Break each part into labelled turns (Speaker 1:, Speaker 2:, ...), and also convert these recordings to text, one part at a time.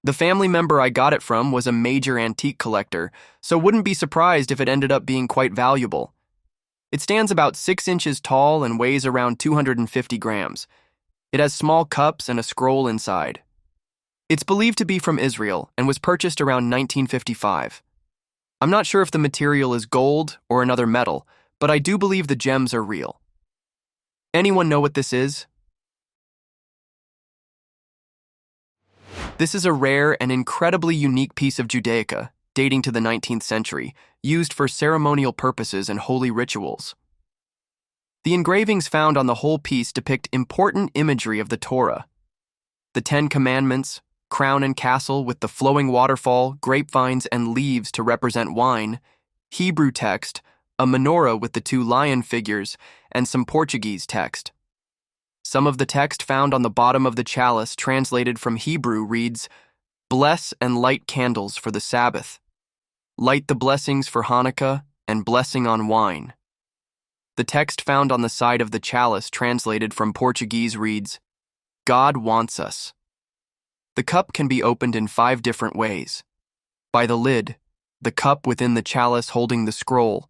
Speaker 1: The family member I got it from was a major antique collector, so wouldn't be surprised if it ended up being quite valuable. It stands about 6 inches tall and weighs around 250 grams. It has small cups and a scroll inside. It's believed to be from Israel and was purchased around 1955. I'm not sure if the material is gold or another metal, but I do believe the gems are real. Anyone know what this is? This is a rare and incredibly unique piece of Judaica, dating to the 19th century, used for ceremonial purposes and holy rituals. The engravings found on the whole piece depict important imagery of the Torah. The Ten Commandments, crown and castle with the flowing waterfall, grapevines, and leaves to represent wine, Hebrew text, a menorah with the 2 lion figures, and some Portuguese text. Some of the text found on the bottom of the chalice translated from Hebrew reads, "Bless and light candles for the Sabbath. Light the blessings for Hanukkah and blessing on wine." The text found on the side of the chalice translated from Portuguese reads, "God wants us." The cup can be opened in 5 different ways. By the lid, the cup within the chalice holding the scroll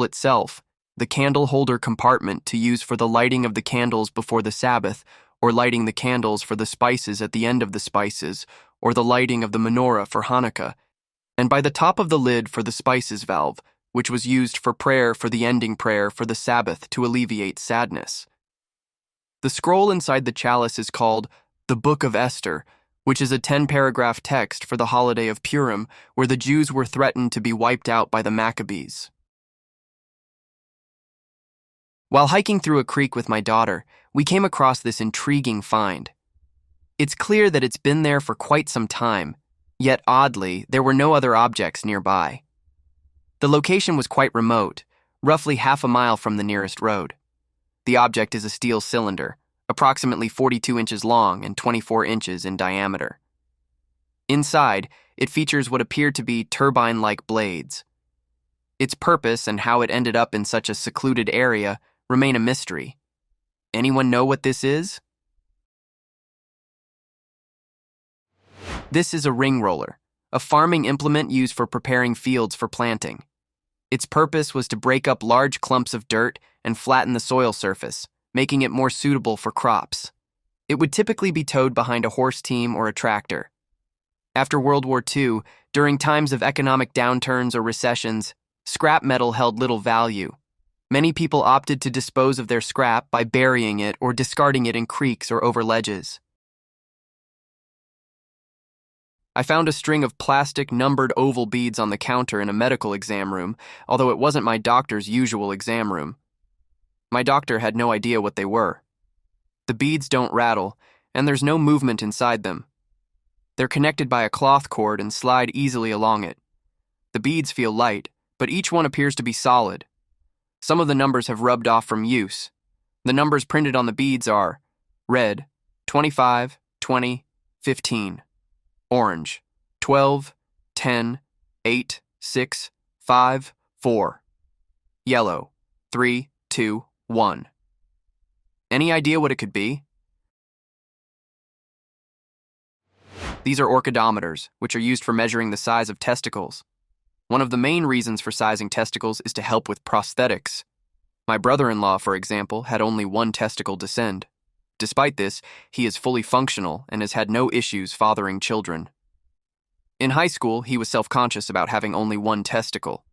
Speaker 1: itself, the candle holder compartment to use for the lighting of the candles before the Sabbath, or lighting the candles for the spices at the end of the spices, or the lighting of the menorah for Hanukkah, and by the top of the lid for the spices valve, which was used for prayer for the ending prayer for the Sabbath to alleviate sadness. The scroll inside the chalice is called the Book of Esther, which is a 10-paragraph text for the holiday of Purim, where the Jews were threatened to be wiped out by the Maccabees. While hiking through a creek with my daughter, we came across this intriguing find. It's clear that it's been there for quite some time, yet oddly, there were no other objects nearby. The location was quite remote, roughly half a mile from the nearest road. The object is a steel cylinder, approximately 42 inches long and 24 inches in diameter. Inside, it features what appear to be turbine-like blades. Its purpose and how it ended up in such a secluded area remain a mystery. Anyone know what this is? This is a ring roller, a farming implement used for preparing fields for planting. Its purpose was to break up large clumps of dirt and flatten the soil surface, making it more suitable for crops. It would typically be towed behind a horse team or a tractor. After World War II, during times of economic downturns or recessions, scrap metal held little value. Many people opted to dispose of their scrap by burying it or discarding it in creeks or over ledges. I found a string of plastic numbered oval beads on the counter in a medical exam room, although it wasn't my doctor's usual exam room. My doctor had no idea what they were. The beads don't rattle, and there's no movement inside them. They're connected by a cloth cord and slide easily along it. The beads feel light, but each one appears to be solid. Some of the numbers have rubbed off from use. The numbers printed on the beads are red, 25, 20, 15. Orange, 12, 10, 8, 6, 5, 4. Yellow, 3, 2, 1. Any idea what it could be? These are orchidometers, which are used for measuring the size of testicles. One of the main reasons for sizing testicles is to help with prosthetics. My brother-in-law, for example, had only 1 testicle descend. Despite this, he is fully functional and has had no issues fathering children. In high school, he was self-conscious about having only 1 testicle.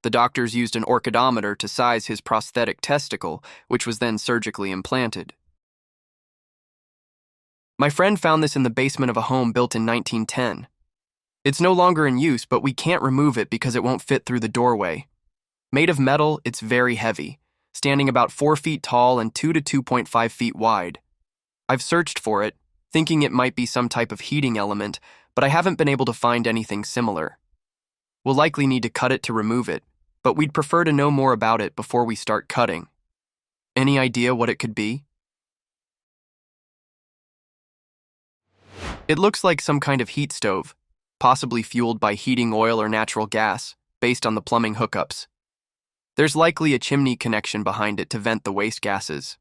Speaker 1: The doctors used an orchidometer to size his prosthetic testicle, which was then surgically implanted. My friend found this in the basement of a home built in 1910. It's no longer in use, but we can't remove it because it won't fit through the doorway. Made of metal, it's very heavy, standing about 4 feet tall and 2 to 2.5 feet wide. I've searched for it, thinking it might be some type of heating element, but I haven't been able to find anything similar. We'll likely need to cut it to remove it, but we'd prefer to know more about it before we start cutting. Any idea what it could be? It looks like some kind of heat stove, possibly fueled by heating oil or natural gas, based on the plumbing hookups. There's likely a chimney connection behind it to vent the waste gases.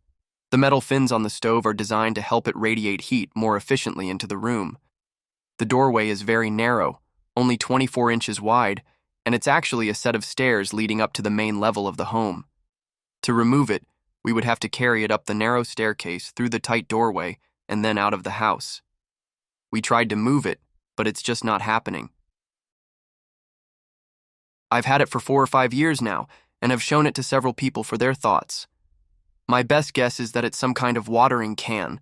Speaker 1: The metal fins on the stove are designed to help it radiate heat more efficiently into the room. The doorway is very narrow, only 24 inches wide, and it's actually a set of stairs leading up to the main level of the home. To remove it, we would have to carry it up the narrow staircase through the tight doorway and then out of the house. We tried to move it, but it's just not happening. I've had it for 4 or 5 years now, and have shown it to several people for their thoughts. My best guess is that it's some kind of watering can.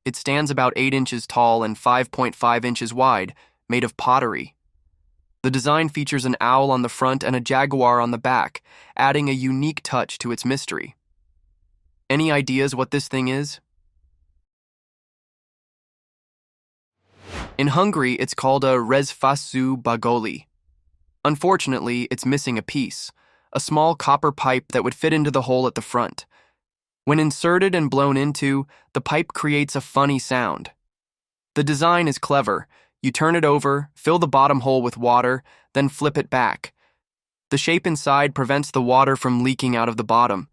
Speaker 1: It stands about 8 inches tall and 5.5 inches wide, made of pottery. The design features an owl on the front and a jaguar on the back, adding a unique touch to its mystery. Any ideas what this thing is? In Hungary, it's called a rezfaszú bagoli. Unfortunately, it's missing a piece, a small copper pipe that would fit into the hole at the front. When inserted and blown into, the pipe creates a funny sound. The design is clever. You turn it over, fill the bottom hole with water, then flip it back. The shape inside prevents the water from leaking out of the bottom.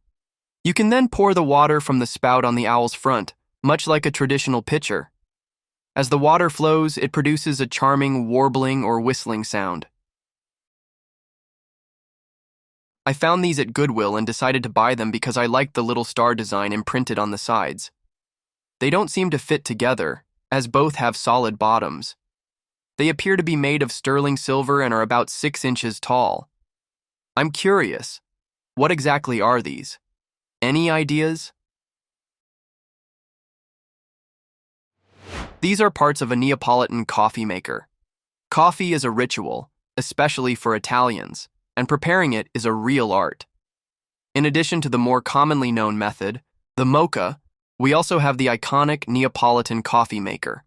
Speaker 1: You can then pour the water from the spout on the owl's front, much like a traditional pitcher. As the water flows, it produces a charming warbling or whistling sound. I found these at Goodwill and decided to buy them because I liked the little star design imprinted on the sides. They don't seem to fit together, as both have solid bottoms. They appear to be made of sterling silver and are about 6 inches tall. I'm curious, what exactly are these? Any ideas? These are parts of a Neapolitan coffee maker. Coffee is a ritual, especially for Italians, and preparing it is a real art. In addition to the more commonly known method, the mocha, we also have the iconic Neapolitan coffee maker.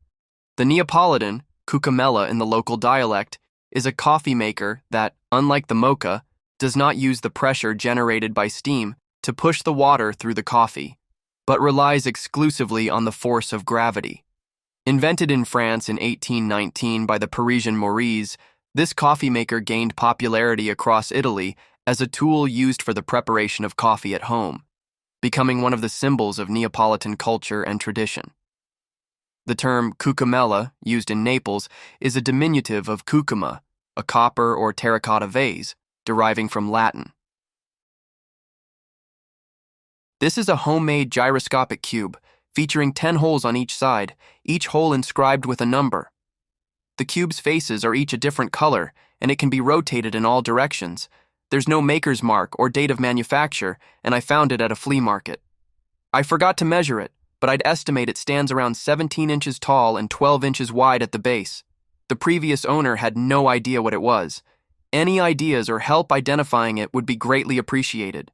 Speaker 1: The Neapolitan, cucumella in the local dialect, is a coffee maker that, unlike the mocha, does not use the pressure generated by steam to push the water through the coffee, but relies exclusively on the force of gravity. Invented in France in 1819 by the Parisian Maurice, this coffee maker gained popularity across Italy as a tool used for the preparation of coffee at home, becoming one of the symbols of Neapolitan culture and tradition. The term cucumella, used in Naples, is a diminutive of cucuma, a copper or terracotta vase, deriving from Latin. This is a homemade gyroscopic cube, featuring 10 holes on each side, each hole inscribed with a number. The cube's faces are each a different color, and it can be rotated in all directions. There's no maker's mark or date of manufacture, and I found it at a flea market. I forgot to measure it, but I'd estimate it stands around 17 inches tall and 12 inches wide at the base. The previous owner had no idea what it was. Any ideas or help identifying it would be greatly appreciated.